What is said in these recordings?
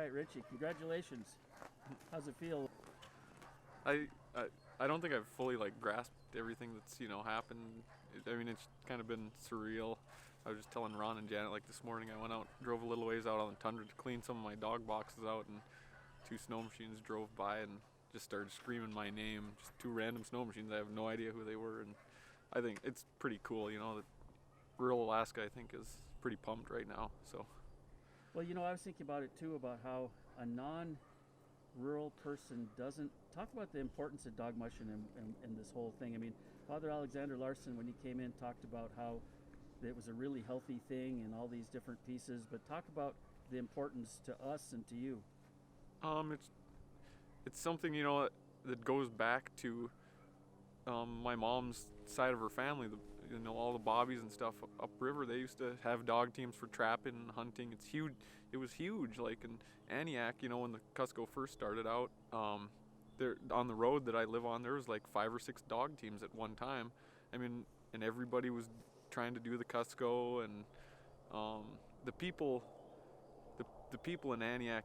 right, Richie, congratulations. How's it feel? I, I I don't think I've fully like grasped everything that's happened. I mean, it's kind of been surreal. I was just telling Ron and Janet like this morning. I went out, drove a little ways out on the tundra to clean some of my dog boxes out, and two snow machines drove by and just started screaming my name. Just two random snow machines. I have no idea who they were, and I think it's pretty cool. That rural Alaska, I think, is pretty pumped right now. So Well, I was thinking about it too, about how a non-rural person doesn't talk about the importance of dog mushing and this whole thing. I mean, Father Alexander Larson, when he came in, talked about how it was a really healthy thing and all these different pieces, but talk about the importance to us and to you. it's something that goes back to my mom's side of her family. All the bobbies and stuff upriver. They used to have dog teams for trapping and hunting. It's huge. It was huge. Like in Aniak, when the Cusco first started out, there on the road that I live on, there was like 5 or 6 dog teams at one time. I mean, and everybody was trying to do the Cusco, and the people. The people in Aniak,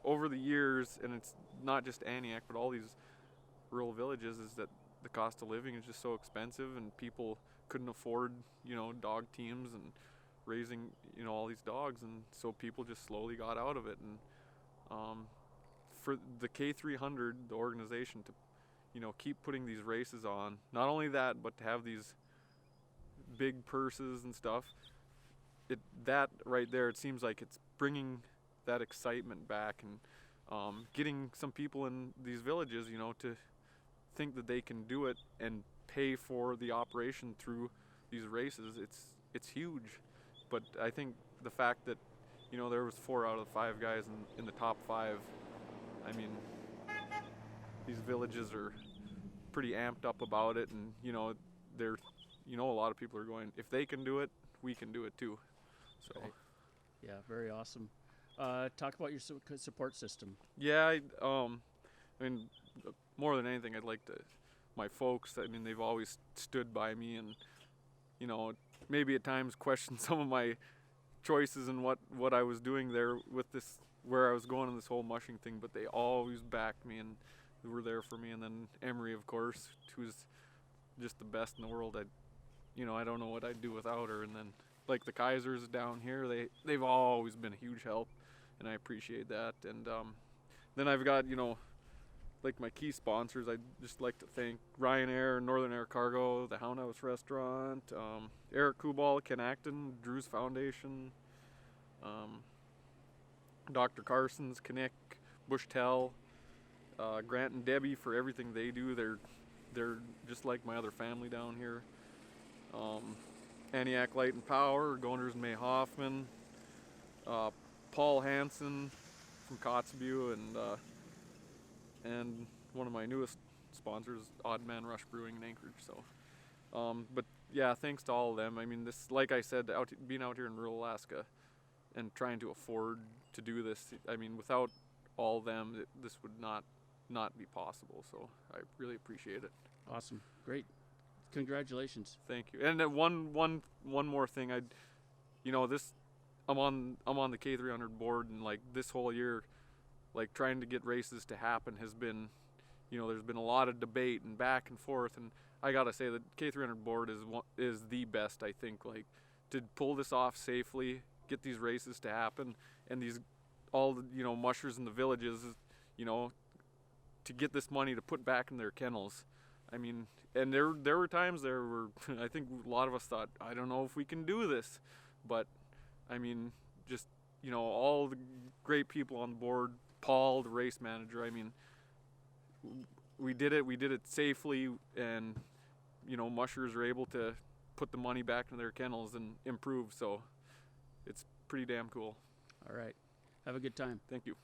over the years, and it's not just Aniak, but all these rural villages, is that the cost of living is just so expensive, and people couldn't afford, dog teams and raising, all these dogs, and so people just slowly got out of it. And for the K300, the organization, to, keep putting these races on, not only that, but to have these big purses and stuff, that right there, it seems like it's bringing that excitement back, and getting some people in these villages, to think that they can do it and pay for the operation through these races. It's huge. But I think the fact that there was 4 out of the 5 guys in the top 5, I mean, these villages are pretty amped up about it, and they're a lot of people are going, if they can do it, we can do it too. So Right. Yeah, very awesome. Talk about your support system. yeah, I mean, more than anything, I'd like my folks. I mean, they've always stood by me, and maybe at times questioned some of my choices and what I was doing there with this, where I was going in this whole mushing thing. But they always backed me and were there for me. And then Emery, of course, who's just the best in the world. I don't know what I'd do without her. And then like the Kaisers down here, they've always been a huge help, and I appreciate that. And then I've got like my key sponsors. I'd just like to thank Ryanair, Northern Air Cargo, the Hound House Restaurant, Eric Kubal, Ken Acton, Drew's Foundation, Dr. Carson's, Kinnick, Bushtel, Grant and Debbie for everything they do. They're just like my other family down here. Aniak Light and Power, Goners and May Hoffman, Paul Hansen from Kotzebue, and one of my newest sponsors, Odd Man Rush Brewing in Anchorage. So, but yeah, thanks to all of them. I mean, this, like I said, being out here in rural Alaska and trying to afford to do this, I mean, without all of them, this would not be possible. So I really appreciate it. Awesome. Great. Congratulations. Thank you. And then one more thing, this, I'm on the K300 board, and like this whole year, like trying to get races to happen has been, there's been a lot of debate and back and forth, and I gotta say that K300 board is the best, I think, like to pull this off safely, get these races to happen, and these all the mushers in the villages, to get this money to put back in their kennels. I mean, and there were times there were I think a lot of us thought, I don't know if we can do this, but I mean, just all the great people on the board, Paul, the race manager. I mean, we did it safely, and mushers are able to put the money back into their kennels and improve. So it's pretty damn cool. All right. Have a good time. Thank you.